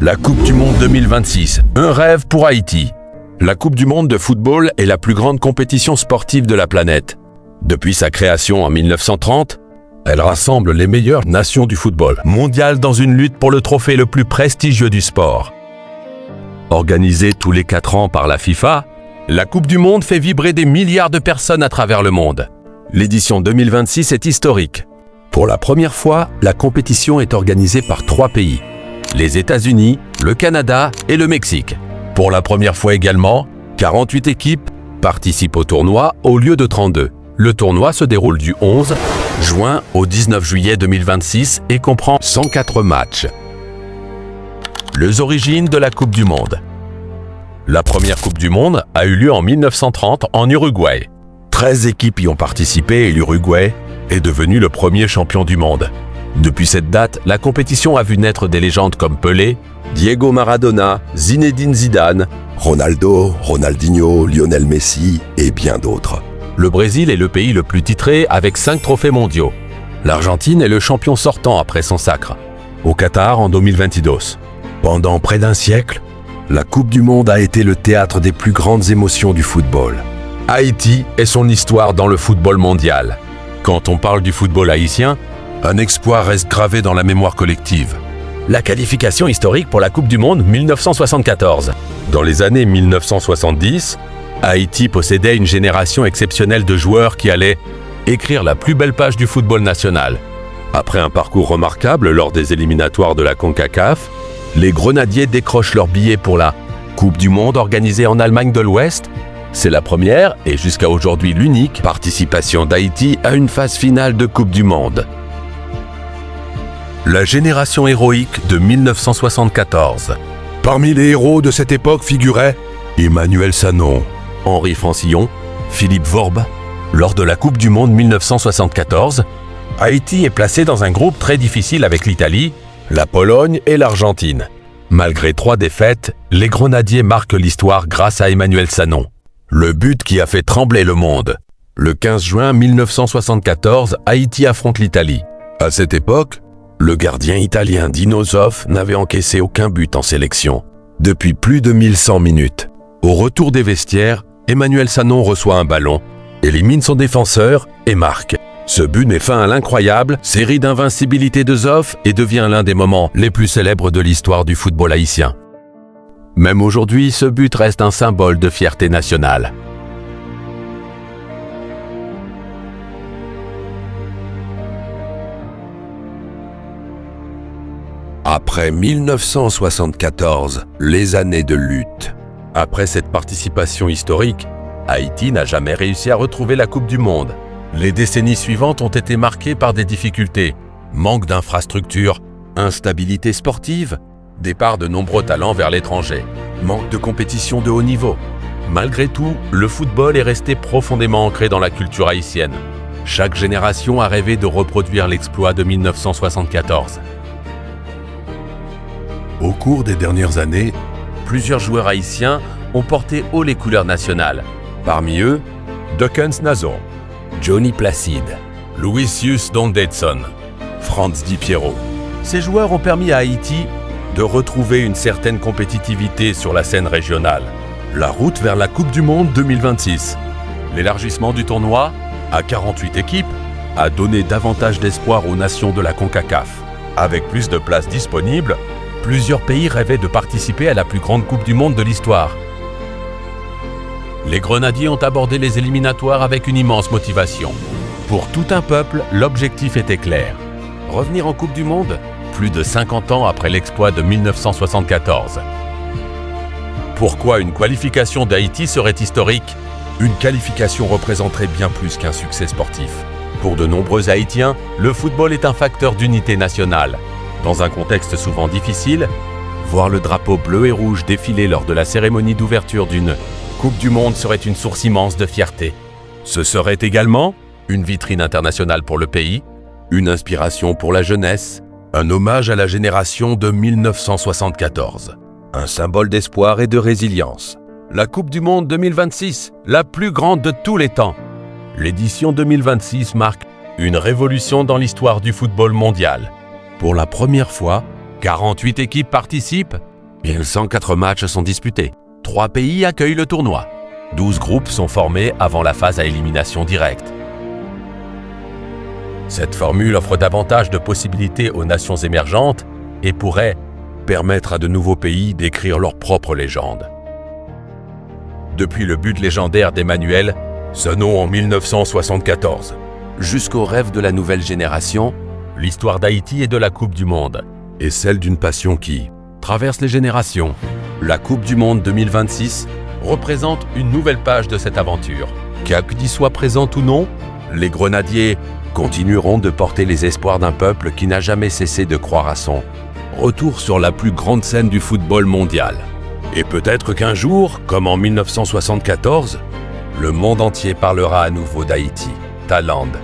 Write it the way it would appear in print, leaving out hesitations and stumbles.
La Coupe du Monde 2026, un rêve pour Haïti. La Coupe du Monde de football est la plus grande compétition sportive de la planète. Depuis sa création en 1930, elle rassemble les meilleures nations du football mondial dans une lutte pour le trophée le plus prestigieux du sport. Organisée tous les 4 ans par la FIFA, la Coupe du Monde fait vibrer des milliards de personnes à travers le monde. L'édition 2026 est historique. Pour la première fois, la compétition est organisée par 3 pays. Les États-Unis, le Canada et le Mexique. Pour la première fois également, 48 équipes participent au tournoi au lieu de 32. Le tournoi se déroule du 11 juin au 19 juillet 2026 et comprend 104 matchs. Les origines de la Coupe du Monde. La première Coupe du Monde a eu lieu en 1930 en Uruguay. 13 équipes y ont participé et l'Uruguay est devenu le premier champion du monde. Depuis cette date, la compétition a vu naître des légendes comme Pelé, Diego Maradona, Zinedine Zidane, Ronaldo, Ronaldinho, Lionel Messi et bien d'autres. Le Brésil est le pays le plus titré avec 5 trophées mondiaux. L'Argentine est le champion sortant après son sacre. Au Qatar en 2022. Pendant près d'un siècle, la Coupe du Monde a été le théâtre des plus grandes émotions du football. Haïti et son histoire dans le football mondial. Quand on parle du football haïtien, un exploit reste gravé dans la mémoire collective. La qualification historique pour la Coupe du Monde 1974. Dans les années 1970, Haïti possédait une génération exceptionnelle de joueurs qui allaient écrire la plus belle page du football national. Après un parcours remarquable lors des éliminatoires de la CONCACAF, les Grenadiers décrochent leur billet pour la Coupe du Monde organisée en Allemagne de l'Ouest. C'est la première et jusqu'à aujourd'hui l'unique participation d'Haïti à une phase finale de Coupe du Monde. La génération héroïque de 1974. Parmi les héros de cette époque figuraient Emmanuel Sanon, Henri Francillon, Philippe Vorbe. Lors de la Coupe du Monde 1974, Haïti est placé dans un groupe très difficile avec l'Italie, la Pologne et l'Argentine. Malgré 3 défaites, les Grenadiers marquent l'histoire grâce à Emmanuel Sanon. Le but qui a fait trembler le monde. Le 15 juin 1974, Haïti affronte l'Italie. À cette époque, le gardien italien Dino Zoff n'avait encaissé aucun but en sélection depuis plus de 1100 minutes. Au retour des vestiaires, Emmanuel Sanon reçoit un ballon, élimine son défenseur et marque. Ce but met fin à l'incroyable série d'invincibilité de Zoff et devient l'un des moments les plus célèbres de l'histoire du football haïtien. Même aujourd'hui, ce but reste un symbole de fierté nationale. Après 1974, les années de lutte. Après cette participation historique, Haïti n'a jamais réussi à retrouver la Coupe du Monde. Les décennies suivantes ont été marquées par des difficultés, manque d'infrastructures, instabilité sportive, départ de nombreux talents vers l'étranger, manque de compétition de haut niveau. Malgré tout, le football est resté profondément ancré dans la culture haïtienne. Chaque génération a rêvé de reproduire l'exploit de 1974. Au cours des dernières années, plusieurs joueurs haïtiens ont porté haut les couleurs nationales. Parmi eux, Dukens Nazo, Johnny Placide, Luisius Dondetson, Franz Di Piero. Ces joueurs ont permis à Haïti de retrouver une certaine compétitivité sur la scène régionale. La route vers la Coupe du Monde 2026. L'élargissement du tournoi à 48 équipes a donné davantage d'espoir aux nations de la CONCACAF. Avec plus de places disponibles, plusieurs pays rêvaient de participer à la plus grande Coupe du Monde de l'histoire. Les Grenadiers ont abordé les éliminatoires avec une immense motivation. Pour tout un peuple, l'objectif était clair. Revenir en Coupe du Monde, plus de 50 ans après l'exploit de 1974. Pourquoi une qualification d'Haïti serait historique ? Une qualification représenterait bien plus qu'un succès sportif. Pour de nombreux Haïtiens, le football est un facteur d'unité nationale. Dans un contexte souvent difficile, voir le drapeau bleu et rouge défiler lors de la cérémonie d'ouverture d'une Coupe du Monde serait une source immense de fierté. Ce serait également une vitrine internationale pour le pays, une inspiration pour la jeunesse, un hommage à la génération de 1974, un symbole d'espoir et de résilience. La Coupe du Monde 2026, la plus grande de tous les temps. L'édition 2026 marque une révolution dans l'histoire du football mondial. Pour la première fois, 48 équipes participent et 104 matchs sont disputés. 3 pays accueillent le tournoi. 12 groupes sont formés avant la phase à élimination directe. Cette formule offre davantage de possibilités aux nations émergentes et pourrait permettre à de nouveaux pays d'écrire leur propre légende. Depuis le but légendaire d'Emmanuel, sonnons en 1974. Jusqu'au rêve de la nouvelle génération, l'histoire d'Haïti et de la Coupe du Monde Et celle d'une passion qui, traverse les générations. La Coupe du Monde 2026 représente une nouvelle page de cette aventure. Qu'Haïti soit présente ou non, les Grenadiers continueront de porter les espoirs d'un peuple qui n'a jamais cessé de croire à son retour sur la plus grande scène du football mondial. Et peut-être qu'un jour, comme en 1974, le monde entier parlera à nouveau d'Haïti, ta lande.